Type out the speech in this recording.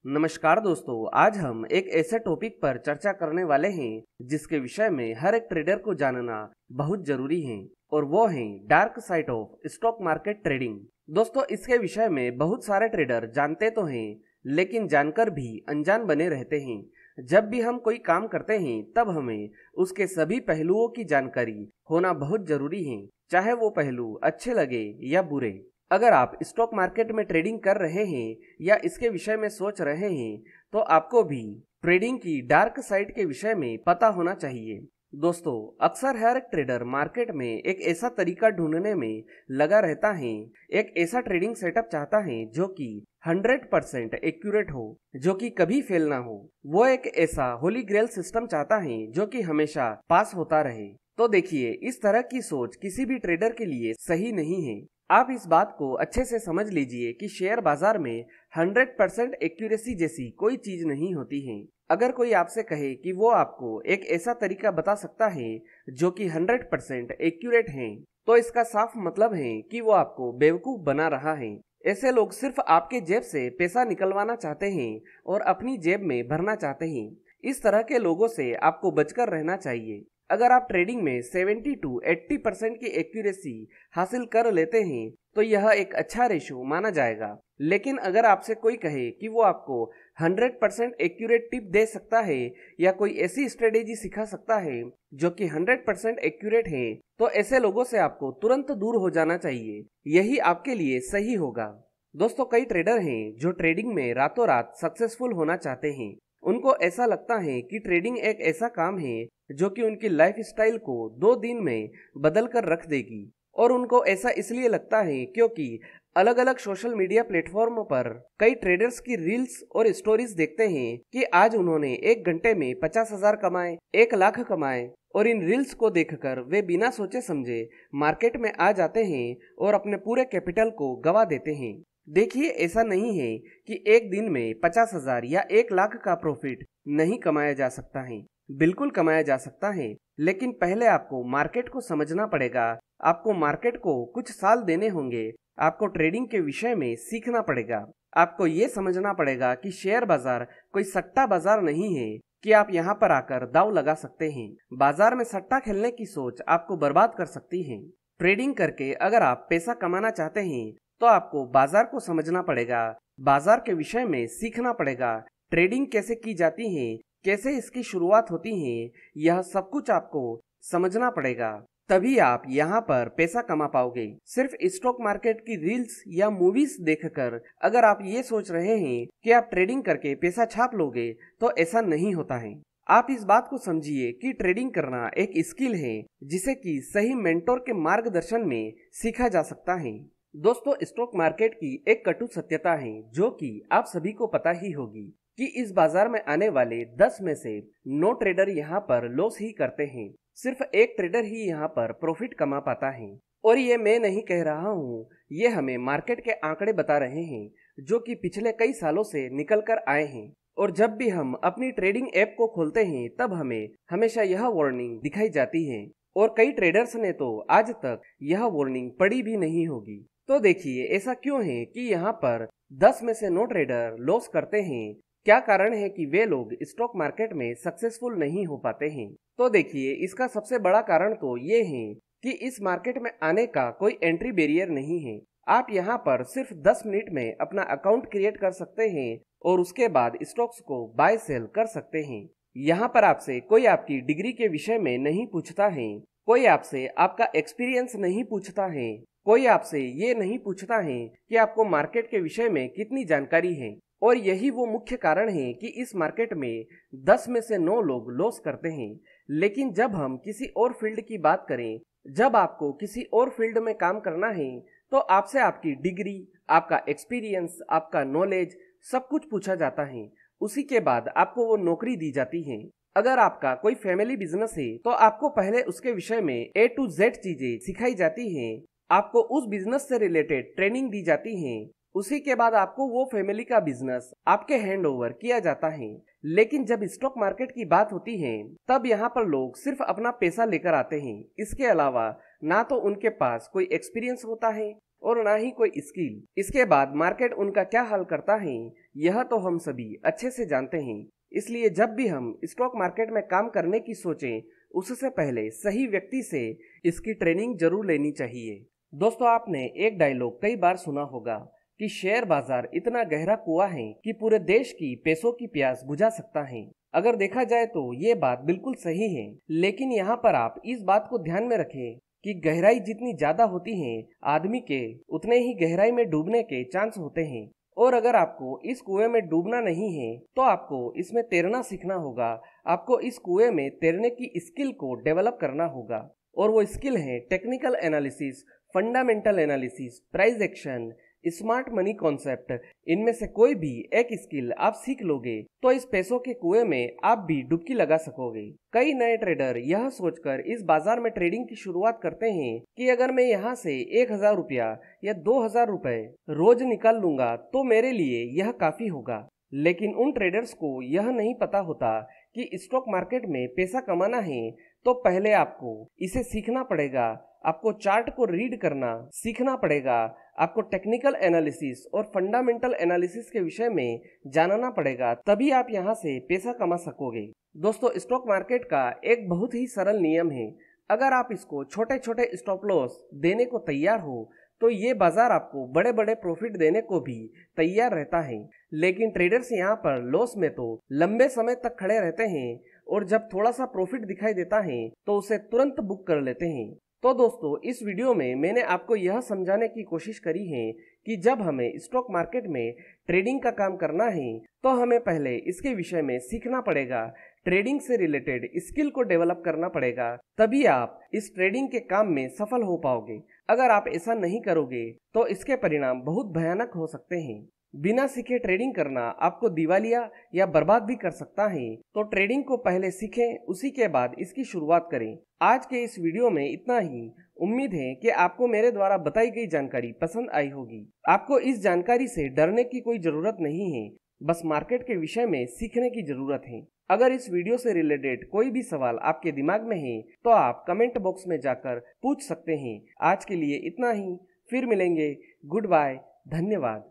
नमस्कार दोस्तों, आज हम एक ऐसे टॉपिक पर चर्चा करने वाले हैं जिसके विषय में हर एक ट्रेडर को जानना बहुत जरूरी है और वो है dark side of stock market trading. दोस्तों, इसके विषय में बहुत सारे ट्रेडर जानते तो हैं लेकिन जानकर भी अनजान बने रहते हैं। जब भी हम कोई काम करते हैं तब हमें उसके सभी पहलुओं की जानकारी होना बहुत जरूरी है, चाहे वो पहलू अच्छे लगे या बुरे। अगर आप स्टॉक मार्केट में ट्रेडिंग कर रहे हैं या इसके विषय में सोच रहे हैं तो आपको भी ट्रेडिंग की डार्क साइड के विषय में पता होना चाहिए। दोस्तों, अक्सर हर एक ट्रेडर मार्केट में एक ऐसा तरीका ढूंढने में लगा रहता है, एक ऐसा ट्रेडिंग सेटअप चाहता है जो कि 100% एक्यूरेट हो, जो कि कभी फेल ना हो। वो एक ऐसा होली ग्रेल सिस्टम चाहता है जो कि हमेशा पास होता रहे। तो देखिए, इस तरह की सोच किसी भी ट्रेडर के लिए सही नहीं है। आप इस बात को अच्छे से समझ लीजिए कि शेयर बाजार में 100% एक्यूरेसी जैसी कोई चीज नहीं होती है। अगर कोई आपसे कहे कि वो आपको एक ऐसा तरीका बता सकता है जो कि 100% एक्यूरेट है, तो इसका साफ मतलब है कि वो आपको बेवकूफ बना रहा है। ऐसे लोग सिर्फ आपके जेब से पैसा निकलवाना चाहते हैं और अपनी जेब में भरना चाहते हैं। इस तरह के लोगों से आपको बचकर रहना चाहिए। अगर आप ट्रेडिंग में 70 to 80% की एक्यूरेसी हासिल कर लेते हैं तो यह एक अच्छा रेशो माना जाएगा। लेकिन अगर आपसे कोई कहे कि वो आपको 100% एक्यूरेट टिप दे सकता है या कोई ऐसी स्ट्रेटेजी सिखा सकता है जो कि 100% एक्यूरेट है, तो ऐसे लोगों से आपको तुरंत दूर हो जाना चाहिए। यही आपके लिए सही होगा। दोस्तों, कई ट्रेडर हैं जो ट्रेडिंग में रातों रात सक्सेसफुल होना चाहते हैं। उनको ऐसा लगता है कि ट्रेडिंग एक ऐसा काम है जो कि उनकी लाइफ स्टाइल को 2 दिन में बदल कर रख देगी। और उनको ऐसा इसलिए लगता है क्योंकि अलग अलग सोशल मीडिया प्लेटफॉर्म पर कई ट्रेडर्स की रील्स और स्टोरीज देखते हैं कि आज उन्होंने 1 घंटे में 50,000 कमाए, 1 लाख कमाए, और इन रील्स को देखकर वे बिना सोचे समझे मार्केट में आ जाते हैं और अपने पूरे कैपिटल को गवा देते हैं। देखिए, ऐसा नहीं है कि एक दिन में 50,000 या 1 लाख का प्रॉफिट नहीं कमाया जा सकता है। बिल्कुल कमाया जा सकता है, लेकिन पहले आपको मार्केट को समझना पड़ेगा। आपको मार्केट को कुछ साल देने होंगे। आपको ट्रेडिंग के विषय में सीखना पड़ेगा। आपको ये समझना पड़ेगा कि शेयर बाजार कोई सट्टा बाजार नहीं है कि आप यहाँ पर आकर दांव लगा सकते हैं। बाजार में सट्टा खेलने की सोच आपको बर्बाद कर सकती है। ट्रेडिंग करके अगर आप पैसा कमाना चाहते हैं तो आपको बाजार को समझना पड़ेगा, बाजार के विषय में सीखना पड़ेगा। ट्रेडिंग कैसे की जाती है, कैसे इसकी शुरुआत होती है, यह सब कुछ आपको समझना पड़ेगा। तभी आप यहाँ पर पैसा कमा पाओगे। सिर्फ स्टॉक मार्केट की रील्स या मूवीज देखकर अगर आप ये सोच रहे हैं कि आप ट्रेडिंग करके पैसा छाप लोगे तो ऐसा नहीं होता है। आप इस बात को समझिए कि ट्रेडिंग करना एक स्किल है जिसे कि सही मेंटोर के मार्गदर्शन में सीखा जा सकता है। दोस्तों, स्टॉक मार्केट की एक कटु सत्यता है जो कि आप सभी को पता ही होगी कि इस बाजार में आने वाले 10 में से 9 ट्रेडर यहाँ पर लॉस ही करते हैं। सिर्फ एक ट्रेडर ही यहाँ पर प्रॉफिट कमा पाता है। और ये मैं नहीं कह रहा हूँ, ये हमें मार्केट के आंकड़े बता रहे हैं जो कि पिछले कई सालों से निकल कर आए हैं। और जब भी हम अपनी ट्रेडिंग ऐप को खोलते हैं तब हमें हमेशा यह वार्निंग दिखाई जाती है और कई ट्रेडर्स ने तो आज तक यह वार्निंग पढ़ी भी नहीं होगी। तो देखिए, ऐसा क्यों है कि यहाँ पर 10 में से 9 ट्रेडर लॉस करते हैं। क्या कारण है कि वे लोग स्टॉक मार्केट में सक्सेसफुल नहीं हो पाते हैं। तो देखिए, इसका सबसे बड़ा कारण तो ये है कि इस मार्केट में आने का कोई एंट्री बैरियर नहीं है। आप यहाँ पर सिर्फ 10 मिनट में अपना अकाउंट क्रिएट कर सकते हैं और उसके बाद स्टॉक्स को बाय सेल कर सकते हैं। यहाँ पर आपसे कोई आपकी डिग्री के विषय में नहीं पूछता है, कोई आपसे आपका एक्सपीरियंस नहीं पूछता है, कोई आपसे ये नहीं पूछता है कि आपको मार्केट के विषय में कितनी जानकारी है। और यही वो मुख्य कारण है कि इस मार्केट में 10 में से 9 लोग लॉस करते हैं। लेकिन जब हम किसी और फील्ड की बात करें, जब आपको किसी और फील्ड में काम करना है तो आपसे आपकी डिग्री, आपका एक्सपीरियंस, आपका नॉलेज सब कुछ पूछा जाता है। उसी के बाद आपको वो नौकरी दी जाती है। अगर आपका कोई फैमिली बिजनेस है तो आपको पहले उसके विषय में A to Z चीजें सिखाई जाती हैं। आपको उस बिजनेस से रिलेटेड ट्रेनिंग दी जाती है। उसी के बाद आपको वो फैमिली का बिजनेस आपके हैंड ओवर किया जाता है। लेकिन जब स्टॉक मार्केट की बात होती है तब यहाँ पर लोग सिर्फ अपना पैसा लेकर आते हैं। इसके अलावा ना तो उनके पास कोई एक्सपीरियंस होता है, और ना ही कोई स्किल। इसके बाद मार्केट उनका क्या हाल करता है यह तो हम सभी अच्छे से जानते हैं। इसलिए जब भी हम स्टॉक मार्केट में काम करने की सोचें उससे पहले सही व्यक्ति से इसकी ट्रेनिंग जरूर लेनी चाहिए। दोस्तों, आपने एक डायलॉग कई बार सुना होगा कि शेयर बाजार इतना गहरा कुआं है कि पूरे देश की पैसों की प्यास बुझा सकता है। अगर देखा जाए तो ये बात बिल्कुल सही है, लेकिन यहाँ पर आप इस बात को ध्यान में रखें कि गहराई जितनी ज्यादा होती है आदमी के उतने ही गहराई में डूबने के चांस होते हैं। और अगर आपको इस कुएं में डूबना नहीं है तो आपको इसमें तैरना सीखना होगा। आपको इस कुएं में तैरने की स्किल को डेवलप करना होगा, और वो स्किल है technical analysis, fundamental analysis, price action, smart money concept. इनमें से कोई भी एक स्किल आप सीख लोगे तो इस पैसों के कुएं में आप भी डुबकी लगा सकोगे। कई नए ट्रेडर यह सोचकर इस बाजार में ट्रेडिंग की शुरुआत करते हैं कि अगर मैं यहाँ से 1000 रुपया या 2000 रुपए रोज निकाल लूंगा तो मेरे लिए यह काफी होगा। लेकिन उन ट्रेडर्स को यह नहीं पता होता कि स्टॉक मार्केट में पैसा कमाना है तो पहले आपको इसे सीखना पड़ेगा। आपको चार्ट को रीड करना सीखना पड़ेगा, आपको टेक्निकल एनालिसिस और फंडामेंटल एनालिसिस के विषय में जानना पड़ेगा, तभी आप यहाँ से पैसा कमा सकोगे। दोस्तों, स्टॉक मार्केट का एक बहुत ही सरल नियम है। अगर आप इसको छोटे छोटे स्टॉप लॉस देने को तैयार हो तो ये बाजार आपको बड़े बड़े प्रॉफिट देने को भी तैयार रहता है। लेकिन ट्रेडर्स यहाँ पर लॉस में तो लंबे समय तक खड़े रहते हैं और जब थोड़ा सा प्रॉफिट दिखाई देता है तो उसे तुरंत बुक कर लेते हैं। तो दोस्तों, इस वीडियो में मैंने आपको यह समझाने की कोशिश करी है कि जब हमें स्टॉक मार्केट में ट्रेडिंग का काम करना है तो हमें पहले इसके विषय में सीखना पड़ेगा, ट्रेडिंग से रिलेटेड स्किल को डेवलप करना पड़ेगा, तभी आप इस ट्रेडिंग के काम में सफल हो पाओगे। अगर आप ऐसा नहीं करोगे तो इसके परिणाम बहुत भयानक हो सकते हैं। बिना सीखे ट्रेडिंग करना आपको दिवालिया या बर्बाद भी कर सकता है। तो ट्रेडिंग को पहले सीखें, उसी के बाद इसकी शुरुआत करें। आज के इस वीडियो में इतना ही। उम्मीद है कि आपको मेरे द्वारा बताई गई जानकारी पसंद आई होगी। आपको इस जानकारी से डरने की कोई जरूरत नहीं है, बस मार्केट के विषय में सीखने की जरूरत है। अगर इस वीडियो से रिलेटेड कोई भी सवाल आपके दिमाग में है तो आप कमेंट बॉक्स में जाकर पूछ सकते हैं। आज के लिए इतना ही, फिर मिलेंगे। गुड बाय, धन्यवाद।